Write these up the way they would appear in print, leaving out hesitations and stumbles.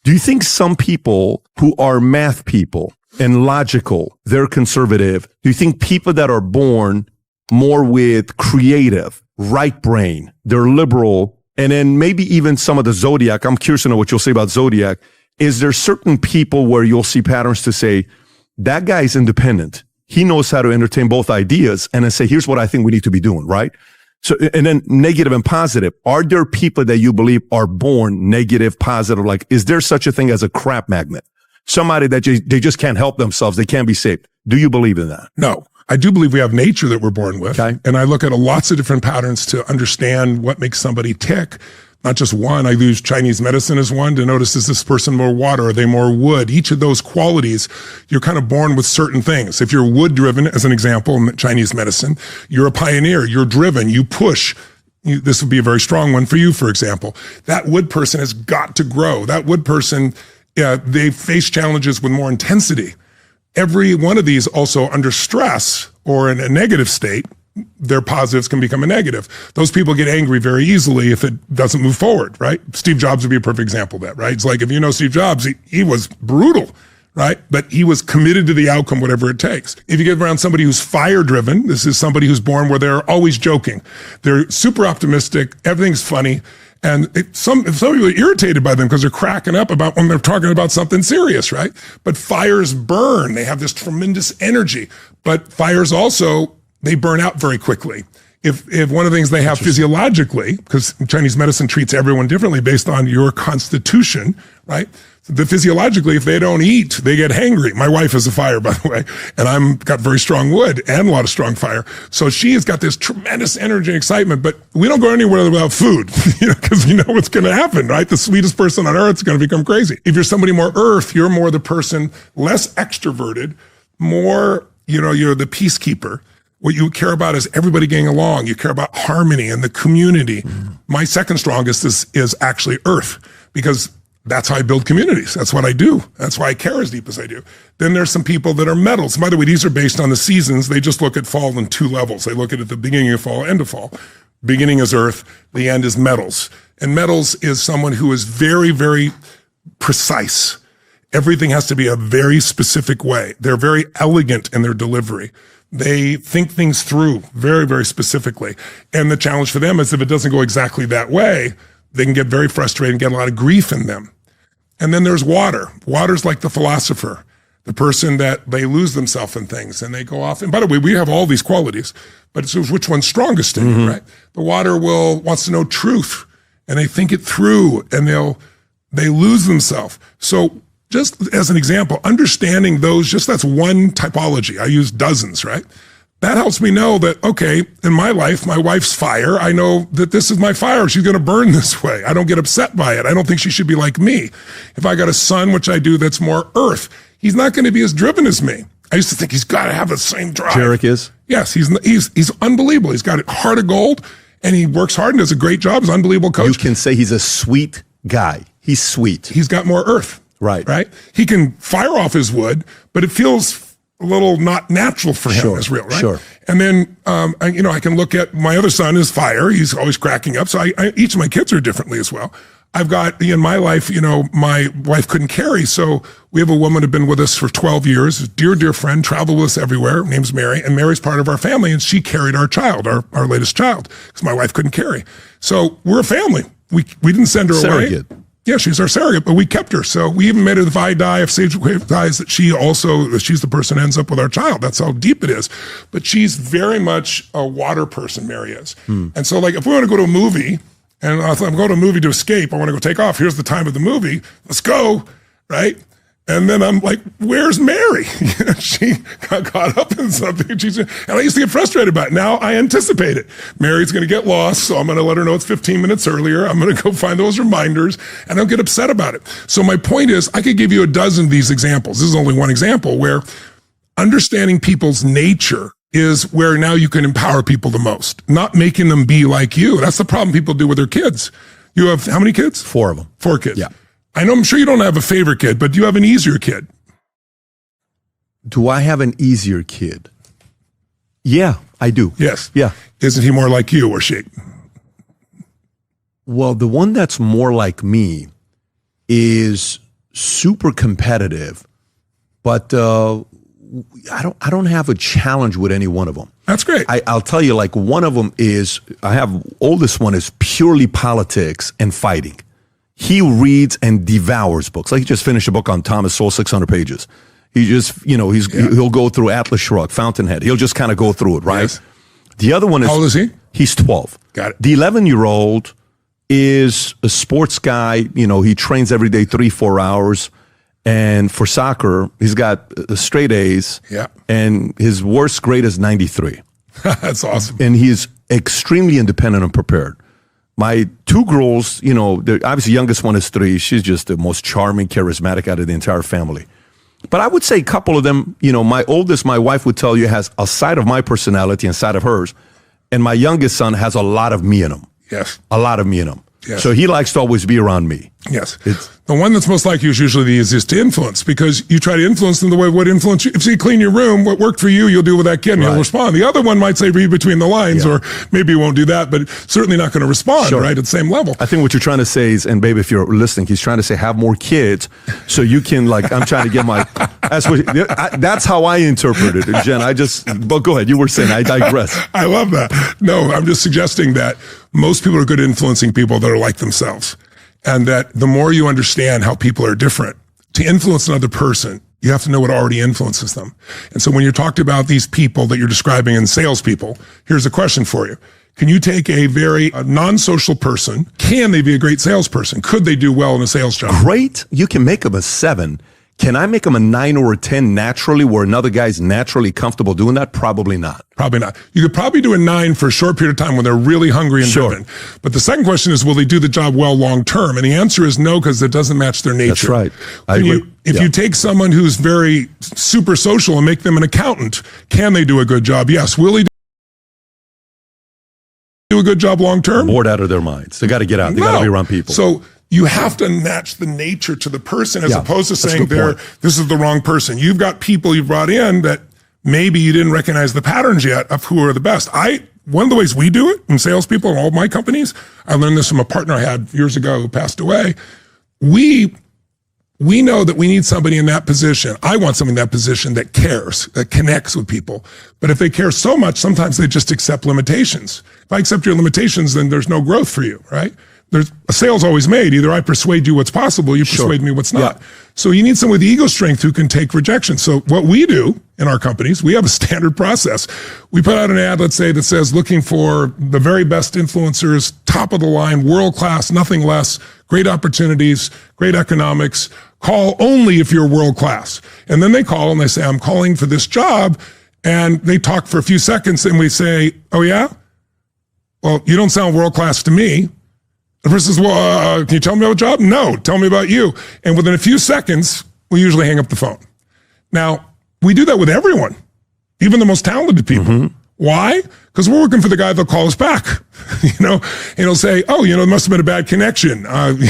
Do you think some people who are math people and logical, they're conservative? Do you think people that are born more with creative, right brain, they're liberal, and then maybe even some of the zodiac, I'm curious to know what you'll say about zodiac. Is there certain people where you'll see patterns to say, that guy is independent. He knows how to entertain both ideas and then say, here's what I think we need to be doing, right? So, and then negative and positive. Are there people that you believe are born negative, positive? Like, is there such a thing as a crap magnet? Somebody that they just can't help themselves. They can't be saved. Do you believe in that? No. I do believe we have nature that we're born with. Okay. And I look at lots of different patterns to understand what makes somebody tick. Not just one. I use Chinese medicine as one to notice, is this person more water? Are they more wood? Each of those qualities, you're kind of born with certain things. If you're wood driven, as an example, in Chinese medicine, you're a pioneer, you're driven, you push. This would be a very strong one for you, for example. That wood person has got to grow. That wood person, they face challenges with more intensity. Every one of these also under stress or in a negative state, their positives can become a negative. Those people get angry very easily if it doesn't move forward, right? Steve Jobs would be a perfect example of that, right? It's like, if you know Steve Jobs, he was brutal, right? But he was committed to the outcome, whatever it takes. If you get around somebody who's fire driven, this is somebody who's born where they're always joking. They're super optimistic. Everything's funny. And some people are irritated by them because they're cracking up about when they're talking about something serious, right? But fires burn. They have this tremendous energy. But fires also, they burn out very quickly. If one of the things they have physiologically, because Chinese medicine treats everyone differently based on your constitution, right? Physiologically, if they don't eat, they get hangry. My wife is a fire, by the way, and I'm got very strong wood and a lot of strong fire. So she has got this tremendous energy and excitement, but we don't go anywhere without food, because you know what's going to happen, right? The sweetest person on earth is going to become crazy. If you're somebody more earth, you're more the person less extroverted, more, you're the peacekeeper. What you care about is everybody getting along. You care about harmony and the community. My second strongest is actually earth, because that's how I build communities. That's what I do. That's why I care as deep as I do. Then there's some people that are metals. By the way, these are based on the seasons. They just look at fall in two levels. They look at it at the beginning of fall, end of fall. Beginning is earth. The end is metals. And metals is someone who is very, very precise. Everything has to be a very specific way. They're very elegant in their delivery. They think things through very, very specifically. And the challenge for them is if it doesn't go exactly that way, they can get very frustrated and get a lot of grief in them. And then there's water. Water's like the philosopher, the person that they lose themselves in things and they go off. And by the way, we have all these qualities, but it's which one's strongest in you, right? The water wants to know truth, and they think it through, and they lose themselves. So just as an example, understanding those, that's one typology. I use dozens, right? That helps me know that, okay, in my life, my wife's fire. I know that this is my fire. She's going to burn this way. I don't get upset by it. I don't think she should be like me. If I got a son, which I do, that's more earth, he's not going to be as driven as me. I used to think he's got to have the same drive. Jarek is? Yes, he's unbelievable. He's got a heart of gold, and he works hard and does a great job. He's an unbelievable coach. You can say he's a sweet guy. He's sweet. He's got more earth. Right. He can fire off his wood, but it feels a little not natural for him as real, right? Sure. And then, I can look at my other son is fire. He's always cracking up. So each of my kids are differently as well. I've got, in my life, my wife couldn't carry. So we have a woman who's been with us for 12 years, a dear, dear friend, traveled with us everywhere. Her name's Mary, and Mary's part of our family. And she carried our child, our latest child, because my wife couldn't carry. So we're a family. We didn't send her away. Yeah, she's our surrogate, but we kept her. So we even made her the VI of Sage Dies that she's the person who ends up with our child. That's how deep it is. But she's very much a water person, Mary is. And so if we want to go to a movie, and I'm going to a movie to escape, I want to go take off. Here's the time of the movie. Let's go, right? And then I'm like, where's Mary? She got caught up in something. And I used to get frustrated about it. Now I anticipate it. Mary's going to get lost, so I'm going to let her know it's 15 minutes earlier. I'm going to go find those reminders, and I'll get upset about it. So my point is, I could give you a dozen of these examples. This is only one example where understanding people's nature is where now you can empower people the most, not making them be like you. That's the problem people do with their kids. You have how many kids? 4 of them. 4 kids. Yeah. I'm sure you don't have a favorite kid, but do you have an easier kid? Do I have an easier kid? Yeah, I do. Yes. Yeah. Isn't he more like you or she? Well, the one that's more like me is super competitive, but I don't have a challenge with any one of them. That's great. I'll tell you, like, one of them is, oldest one is purely politics and fighting. He reads and devours books. Like, he just finished a book on Thomas Sowell, 600 pages. He just, he'll go through Atlas Shrugged, Fountainhead. He'll just kind of go through it, right? Yes. The other one is... How old is he? He's 12. Got it. The 11-year-old is a sports guy. He trains every day 3-4 hours. And for soccer, he's got straight A's. Yeah. And his worst grade is 93. That's awesome. And he's extremely independent and prepared. My 2 girls, obviously youngest one is 3. She's just the most charming, charismatic out of the entire family. But I would say a couple of them, my oldest, my wife would tell you, has a side of my personality and a side of hers. And my youngest son has a lot of me in him. Yes. A lot of me in him. Yes. So he likes to always be around me. Yes. The one that's most like you is usually the easiest to influence, because you try to influence them the way it would influence you. If you clean your room, what worked for you, you'll do with that kid and he'll respond. The other one might say read between the lines, or maybe he won't do that, but certainly not going to respond, right, at the same level. I think what you're trying to say is, and babe, if you're listening, he's trying to say have more kids so you can, like, I'm trying to get my, that's how I interpret it. Jen, but go ahead. You were saying, I digress. I love that. No, I'm just suggesting that most people are good at influencing people that are like themselves. And that the more you understand how people are different, to influence another person, you have to know what already influences them. And so when you talked about these people that you're describing in salespeople, here's a question for you. Can you take a very non-social person? Can they be a great salesperson? Could they do well in a sales job? Great. You can make them a 7. Can I make them a 9 or a 10 naturally, where another guy's naturally comfortable doing that? Probably not. Probably not. You could probably do a 9 for a short period of time when they're really hungry and driven. But the second question is, will they do the job well long term? And the answer is no, because it doesn't match their nature. That's right. If you take someone who's very super social and make them an accountant, can they do a good job? Yes. Will he do a good job long term? Bored out of their minds. They got to get out. They got to be around people. So you have to match the nature to the person, as opposed to saying this is the wrong person. You've got people you've brought in that maybe you didn't recognize the patterns yet of who are the best. One of the ways we do it in salespeople in all of my companies, I learned this from a partner I had years ago who passed away. We know that we need somebody in that position. I want somebody in that position that cares, that connects with people. But if they care so much, sometimes they just accept limitations. If I accept your limitations, then there's no growth for you, right? There's a sale's always made. Either I persuade you what's possible, you persuade me what's not. Yeah. So you need someone with ego strength who can take rejection. So what we do in our companies, we have a standard process. We put out an ad, let's say, that says looking for the very best influencers, top of the line, world class, nothing less, great opportunities, great economics. Call only if you're world class. And then they call and they say, I'm calling for this job. And they talk for a few seconds and we say, oh yeah? Well, you don't sound world class to me. The person says, well, can you tell me about the job? No, tell me about you. And within a few seconds, we usually hang up the phone. Now, we do that with everyone, even the most talented people. Mm-hmm. Why? Because we're working for the guy that'll call us back, and he'll say, oh, it must have been a bad connection.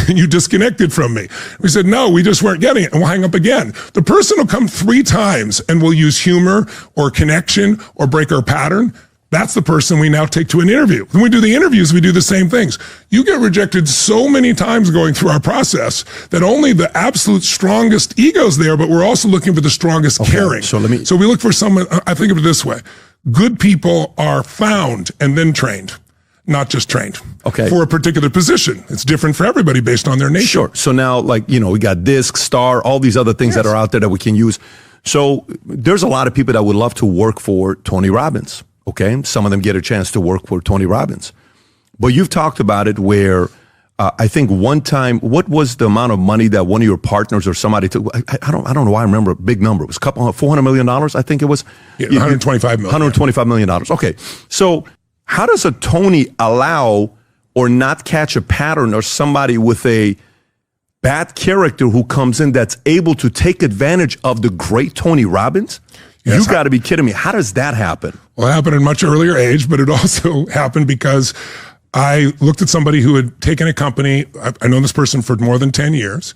You disconnected from me. We said, no, we just weren't getting it. And we'll hang up again. The person will come 3 times and will use humor or connection or break our pattern. That's the person we now take to an interview. When we do the interviews, we do the same things. You get rejected so many times going through our process that only the absolute strongest ego's there, but we're also looking for the strongest caring. So we look for someone, I think of it this way. Good people are found and then trained, not just trained. For a particular position. It's different for everybody based on their nature. Sure. So now, we got DISC, STAR, all these other things that are out there that we can use. So there's a lot of people that would love to work for Tony Robbins. Okay, some of them get a chance to work for Tony Robbins. But you've talked about it where I think one time, what was the amount of money that one of your partners or somebody took? I don't know why I remember a big number. It was $400 million, I think it was. Yeah, $125 million. $125 million. Okay, so how does a Tony allow or not catch a pattern or somebody with a bad character who comes in that's able to take advantage of the great Tony Robbins? Yes, you got to be kidding me. How does that happen? Well, it happened at a much earlier age, but it also happened because I looked at somebody who had taken a company. I know this person for more than 10 years,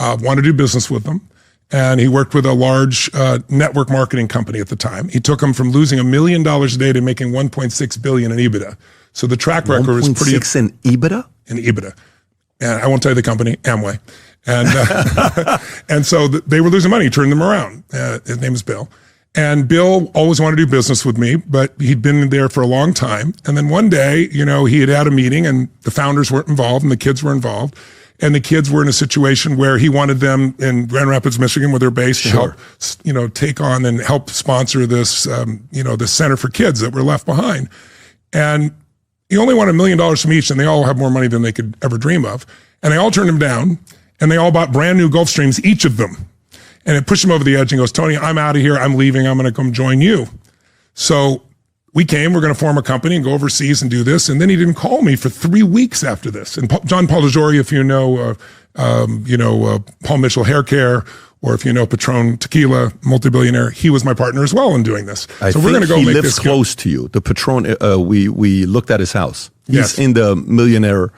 wanted to do business with them. And he worked with a large network marketing company at the time. He took them from losing $1 million a day to making $1.6 billion in EBITDA. So the track record is pretty... 1.6 in EBITDA? In EBITDA. And I won't tell you the company, Amway. And, and so they were losing money. He turned them around. His name is Bill. And Bill always wanted to do business with me, but he'd been there for a long time. And then one day, he had a meeting and the founders weren't involved and the kids were involved. And the kids were in a situation where he wanted them in Grand Rapids, Michigan, where they're based, to help, take on and help sponsor this, this center for kids that were left behind. And he only wanted $1 million from each, and they all have more money than they could ever dream of. And they all turned him down, and they all bought brand new Gulfstreams, each of them. And it pushed him over the edge and goes, Tony, I'm out of here. I'm leaving. I'm going to come join you. So we're going to form a company and go overseas and do this. And then he didn't call me for 3 weeks after this. And John Polidori, if you know, Paul Mitchell Hair Care, or if you know Patron Tequila, multi-billionaire, he was my partner as well in doing this. So we're going to go make this. He lives close to you. The Patron, we looked at his house. He's in the Millionaire,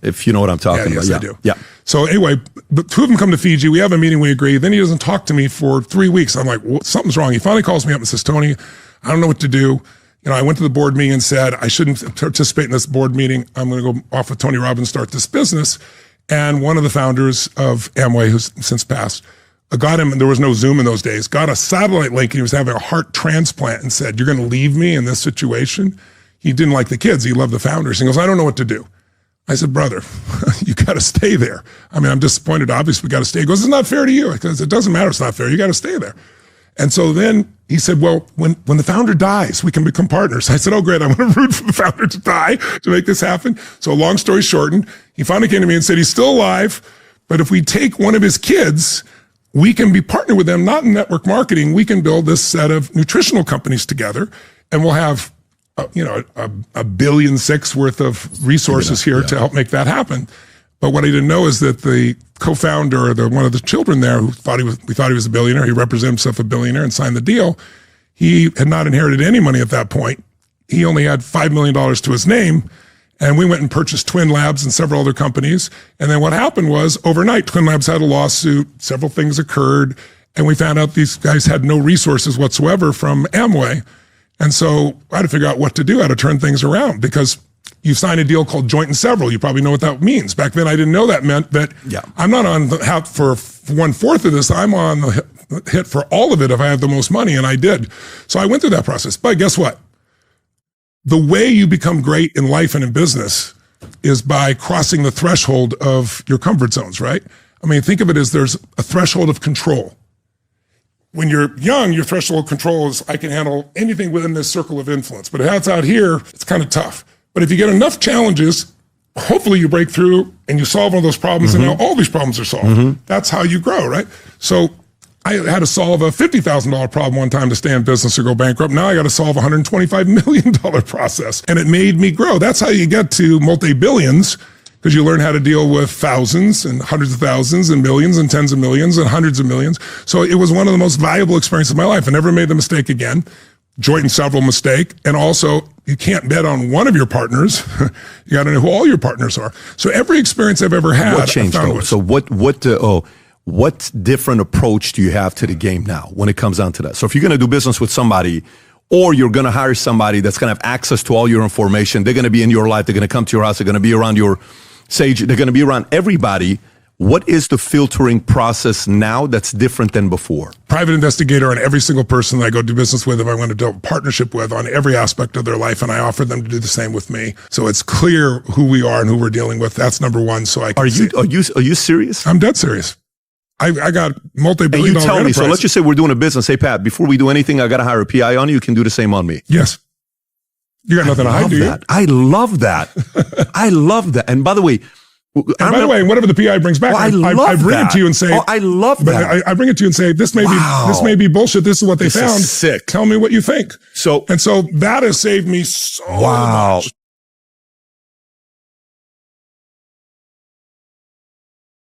if you know what I'm talking about. Yes, I do. Yeah. So anyway, the two of them come to Fiji. We have a meeting. We agree. Then he doesn't talk to me for 3 weeks. I'm like, well, something's wrong. He finally calls me up and says, Tony, I don't know what to do. I went to the board meeting and said, I shouldn't participate in this board meeting. I'm going to go off with Tony Robbins, start this business. And one of the founders of Amway, who's since passed, got him, and there was no Zoom in those days, got a satellite link, and he was having a heart transplant, and said, you're going to leave me in this situation? He didn't like the kids. He loved the founders. He goes, I don't know what to do. I said, brother, you got to stay there. I mean, I'm disappointed. Obviously, we got to stay. He goes, it's not fair to you. Because it doesn't matter. It's not fair. You got to stay there. And so then he said, well, when the founder dies, we can become partners. I said, oh, great. I'm going to root for the founder to die to make this happen. So long story shortened, he finally came to me and said, he's still alive, but if we take one of his kids, we can be partnered with them, not in network marketing. We can build this set of nutritional companies together, and we'll have $1.6 billion worth of resources here to help make that happen. But what I didn't know is that the co-founder, or one of the children there, we thought he was a billionaire. He represented himself a billionaire and signed the deal. He had not inherited any money at that point. He only had $5 million to his name. And we went and purchased Twin Labs and several other companies. And then what happened was, overnight, Twin Labs had a lawsuit. Several things occurred. And we found out these guys had no resources whatsoever from Amway. And so I had to figure out what to do, how to turn things around, because you sign a deal called joint and several. You probably know what that means. Back then, I didn't know that meant that I'm not on the hit for 1/4 of this. I'm on the hit for all of it if I have the most money, and I did. So I went through that process. But guess what? The way you become great in life and in business is by crossing the threshold of your comfort zones, right? I mean, think of it as there's a threshold of control. When you're young, your threshold of control is, I can handle anything within this circle of influence. But if it's out here, it's kind of tough. But if you get enough challenges, hopefully you break through and you solve one of those problems, and now all these problems are solved. That's how you grow, right? So I had to solve a $50,000 problem one time to stay in business or go bankrupt. Now I got to solve a $125 million process. And it made me grow. That's how you get to multi-billions, because you learn how to deal with thousands and hundreds of thousands and millions and tens of millions and hundreds of millions. So it was one of the most valuable experiences of my life. I never made the mistake again. Joint and several mistake. And also, you can't bet on one of your partners. You got to know who all your partners are. So every experience I've ever had, what changed though? So what different approach do you have to the game now when it comes down to that? So if you're going to do business with somebody, or you're going to hire somebody that's going to have access to all your information, they're going to be in your life, they're going to come to your house, they're going to be around your sage, they're going to be around everybody. What is the filtering process now that's different than before? Private investigator on every single person that I go do business with, if I want to do a partnership with, on every aspect of their life, and I offer them to do the same with me. So it's clear who we are and who we're dealing with. That's number one. So I can Are you serious? I'm dead serious. I got multi-billion dollar tell me, enterprise. so let's just say we're doing a business. Hey, Pat, before we do anything, I got to hire a PI on you. You can do the same on me. Yes. You got nothing to hide, do you? I love that. I love that. And by the way, by the way, whatever the PI brings back, I bring it to you and say, I love that. I bring it to you and say, this may be bullshit. This is what they found. Sick. Tell me what you think. And so that has saved me so much.